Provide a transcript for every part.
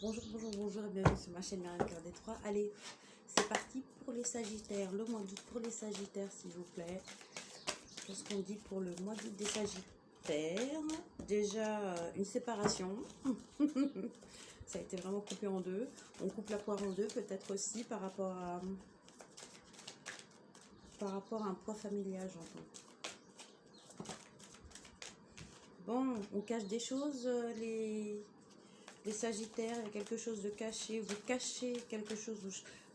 Bonjour, bonjour, bonjour et bienvenue sur ma chaîne Myriam Cœur des Trois. Allez, c'est parti pour les Sagittaires. Le mois d'août pour les Sagittaires, s'il vous plaît. Qu'est-ce qu'on dit pour le mois d'août des Sagittaires? Déjà, une séparation. Ça a été vraiment coupé en deux. On coupe la poire en deux, peut-être aussi par rapport à un poids familial, j'entends. Bon, on cache des choses, les Sagittaires, il y a quelque chose de caché, vous cachez quelque chose,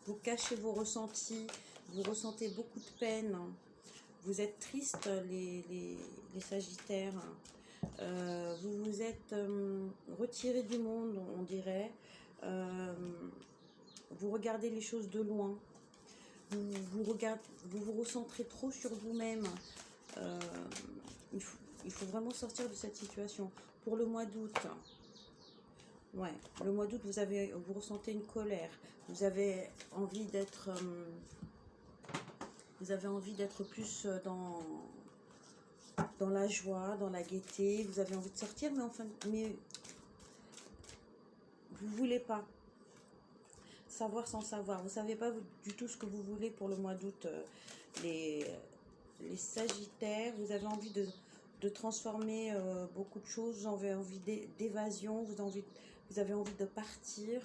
vous cachez vos ressentis, vous ressentez beaucoup de peine, vous êtes triste les Sagittaires, vous vous êtes retiré du monde, on dirait, vous regardez les choses de loin, vous vous recentrez trop sur vous-même, il faut vraiment sortir de cette situation. Pour le mois d'août, ouais, le mois d'août, vous ressentez une colère. Vous avez envie d'être, plus dans la joie, dans la gaieté. Vous avez envie de sortir, mais vous voulez pas savoir sans savoir. Vous savez pas du tout ce que vous voulez pour le mois d'août, les Sagittaires. Vous avez envie de transformer beaucoup de choses. Vous avez envie d'évasion. Vous avez envie de partir.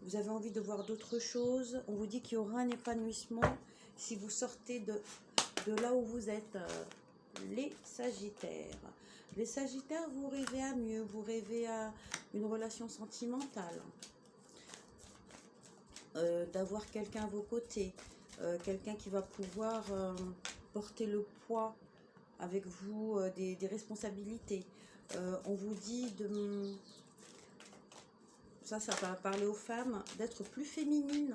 Vous avez envie de voir d'autres choses. On vous dit qu'il y aura un épanouissement si vous sortez de là où vous êtes, les Sagittaires. Les Sagittaires, vous rêvez à mieux. Vous rêvez à une relation sentimentale. D'avoir quelqu'un à vos côtés. Quelqu'un qui va pouvoir porter le poids avec vous des responsabilités. On vous dit de... Ça va parler aux femmes, d'être plus féminine,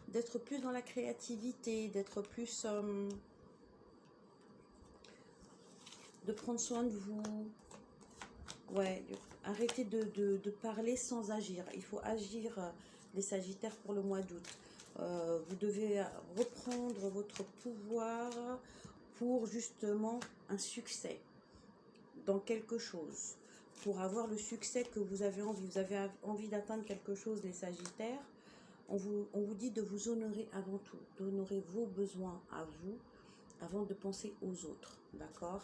d'être plus dans la créativité, d'être plus... de prendre soin de vous. Ouais, arrêtez de parler sans agir. Il faut agir, les Sagittaires, pour le mois d'août. Vous devez reprendre votre pouvoir pour justement un succès dans quelque chose. Pour avoir le succès que vous avez envie d'atteindre quelque chose, les Sagittaires, on vous dit de vous honorer avant tout, d'honorer vos besoins à vous, avant de penser aux autres, d'accord?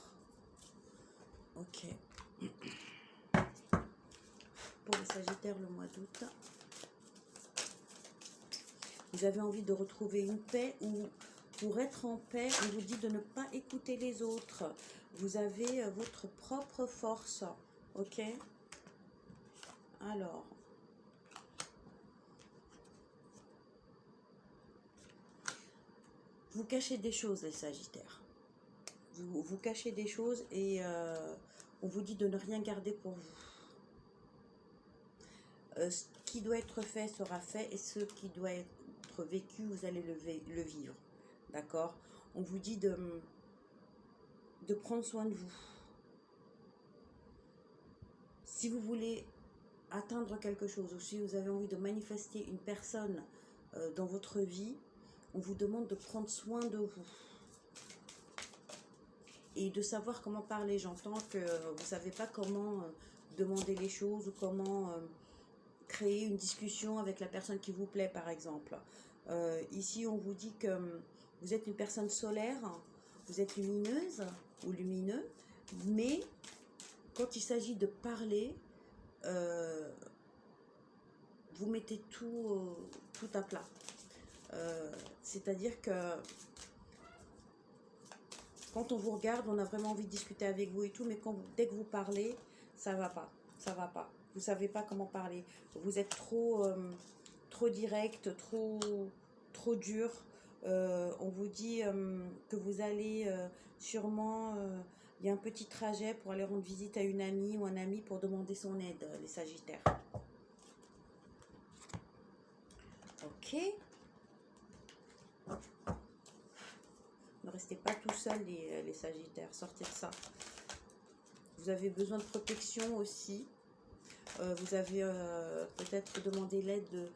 Ok. Pour les Sagittaires, le mois d'août, vous avez envie de retrouver une paix, ou pour être en paix, on vous dit de ne pas écouter les autres. Vous avez votre propre force, ok? Alors, vous cachez des choses, les Sagittaires. Vous cachez des choses et on vous dit de ne rien garder pour vous. Ce qui doit être fait sera fait, et ce qui doit être vécu, vous allez le vivre. D'accord? On vous dit de prendre soin de vous. Si vous voulez atteindre quelque chose, ou si vous avez envie de manifester une personne dans votre vie, on vous demande de prendre soin de vous. Et de savoir comment parler. J'entends que vous ne savez pas comment demander les choses, ou comment créer une discussion avec la personne qui vous plaît, par exemple. Ici, on vous dit que vous êtes une personne solaire, vous êtes lumineuse ou lumineux, mais quand il s'agit de parler, vous mettez tout à plat. C'est-à-dire que quand on vous regarde, on a vraiment envie de discuter avec vous et tout, mais dès que vous parlez, ça va pas. Ça va pas. Vous savez pas comment parler. Vous êtes trop direct, trop dur. On vous dit que vous allez sûrement... il y a un petit trajet pour aller rendre visite à une amie ou un ami pour demander son aide, les Sagittaires. Ok. Ne restez pas tout seul, les Sagittaires. Sortez de ça. Vous avez besoin de protection aussi. Vous avez peut-être demandé l'aide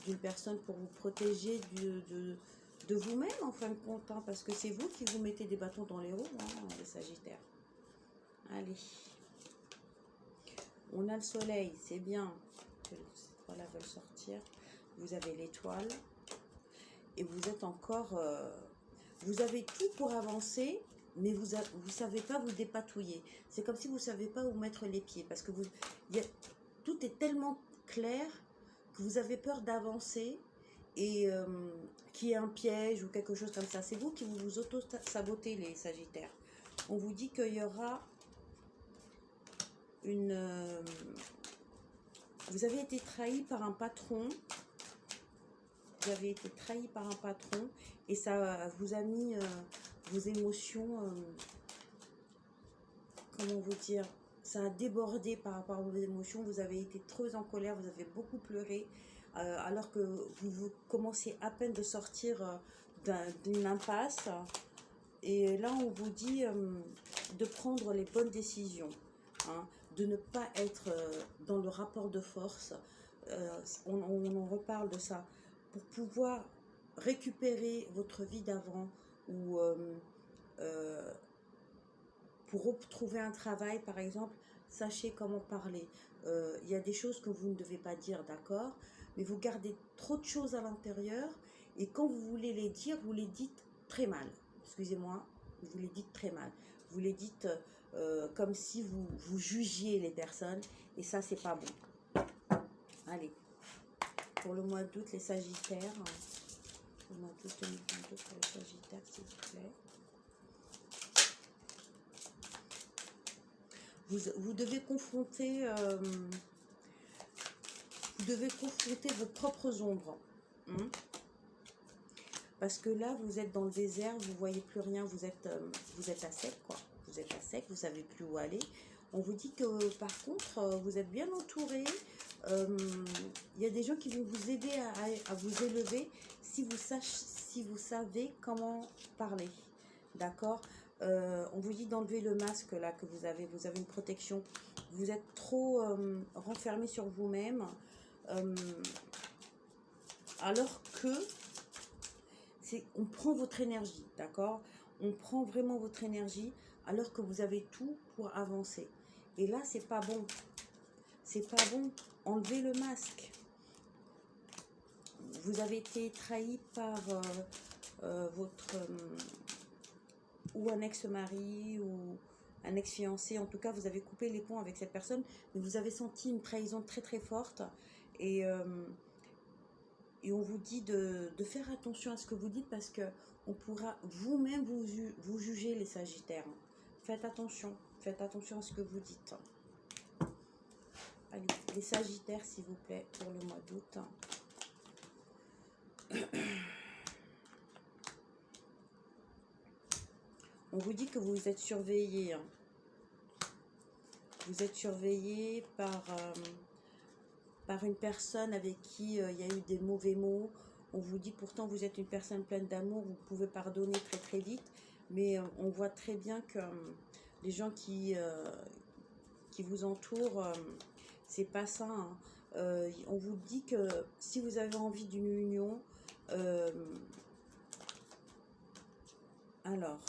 d'une personne pour vous protéger de vous-même, en fin de compte. Hein, parce que c'est vous qui vous mettez des bâtons dans les roues, hein, les Sagittaires. Allez. On a le soleil, c'est bien. Voilà, veulent sortir. Vous avez l'étoile. Et vous êtes encore... vous avez tout pour avancer, mais vous ne savez pas vous dépatouiller. C'est comme si vous ne savez pas où mettre les pieds. Parce que tout est tellement clair que vous avez peur d'avancer et qu'il y ait un piège ou quelque chose comme ça. C'est vous qui vous auto-sabotez, les Sagittaires. On vous dit qu'il y aura une... vous avez été trahi par un patron. Vous avez été trahi par un patron et ça vous a mis vos émotions, comment vous dire, ça a débordé par rapport à vos émotions. Vous avez été trop en colère, vous avez beaucoup pleuré alors que vous commencez à peine de sortir d'une impasse. Et là, on vous dit de prendre les bonnes décisions, hein, de ne pas être dans le rapport de force. On en reparle de ça. Pour pouvoir récupérer votre vie d'avant ou pour retrouver un travail, par exemple, sachez comment parler. Il y a des choses que vous ne devez pas dire, d'accord? Mais vous gardez trop de choses à l'intérieur et quand vous voulez les dire, vous les dites très mal. Excusez-moi, vous les dites très mal. Vous les dites comme si vous jugiez les personnes et ça, c'est pas bon. Allez, pour le mois d'août, les Sagittaires. Le mois d'août 2022 pour les Sagittaires, s'il vous plaît. Vous devez confronter vos propres ombres. Hein, parce que là, vous êtes dans le désert, vous ne voyez plus rien, vous êtes à sec, quoi. Vous êtes à sec, vous ne savez plus où aller. On vous dit que, par contre, vous êtes bien entouré. Il y a des gens qui vont vous aider à vous élever si vous savez comment parler. D'accord? On vous dit d'enlever le masque là que vous avez une protection. Vous êtes trop renfermé sur vous-même. Alors que on prend votre énergie, d'accord? On prend vraiment votre énergie alors que vous avez tout pour avancer. Et là, c'est pas bon. C'est pas bon. Enlevez le masque. Vous avez été trahi par votre... ou un ex-mari ou un ex-fiancé. En tout cas, vous avez coupé les ponts avec cette personne. Mais vous avez senti une trahison très très forte. Et on vous dit de faire attention à ce que vous dites parce que on pourra vous-même vous juger, les Sagittaires. Faites attention à ce que vous dites. Allez, les Sagittaires, s'il vous plaît, pour le mois d'août. On vous dit que vous êtes surveillé. Hein. Vous êtes surveillé par une personne avec qui il y a eu des mauvais mots. On vous dit pourtant vous êtes une personne pleine d'amour, vous pouvez pardonner très très vite. Mais on voit très bien que les gens qui vous entourent, c'est pas ça. Hein. On vous dit que si vous avez envie d'une union, alors,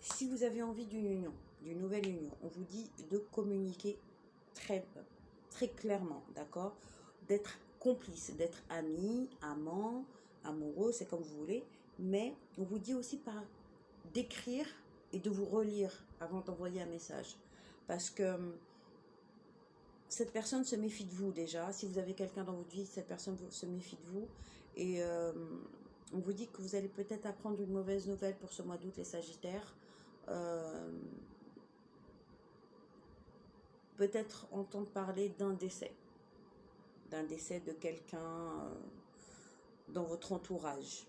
si vous avez envie d'une union, d'une nouvelle union, on vous dit de communiquer très clairement, d'accord? D'être complice, d'être ami, amant, amoureux, c'est comme vous voulez. Mais on vous dit aussi d'écrire et de vous relire avant d'envoyer un message. Parce que cette personne se méfie de vous déjà. Si vous avez quelqu'un dans votre vie, cette personne se méfie de vous. Et on vous dit que vous allez peut-être apprendre une mauvaise nouvelle pour ce mois d'août, les Sagittaires. Peut-être entendre parler d'un décès de quelqu'un dans votre entourage.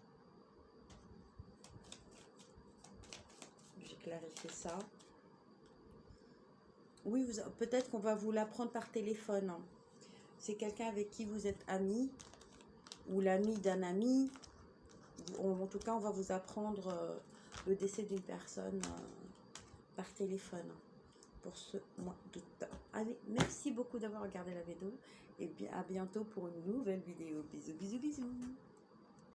J'ai clarifié ça. Oui, peut-être qu'on va vous l'apprendre par téléphone. Hein. C'est quelqu'un avec qui vous êtes ami ou l'ami d'un ami. En tout cas, on va vous apprendre le décès d'une personne par téléphone pour ce mois d'août. Allez, merci beaucoup d'avoir regardé la vidéo et à bientôt pour une nouvelle vidéo. Bisous, bisous, bisous.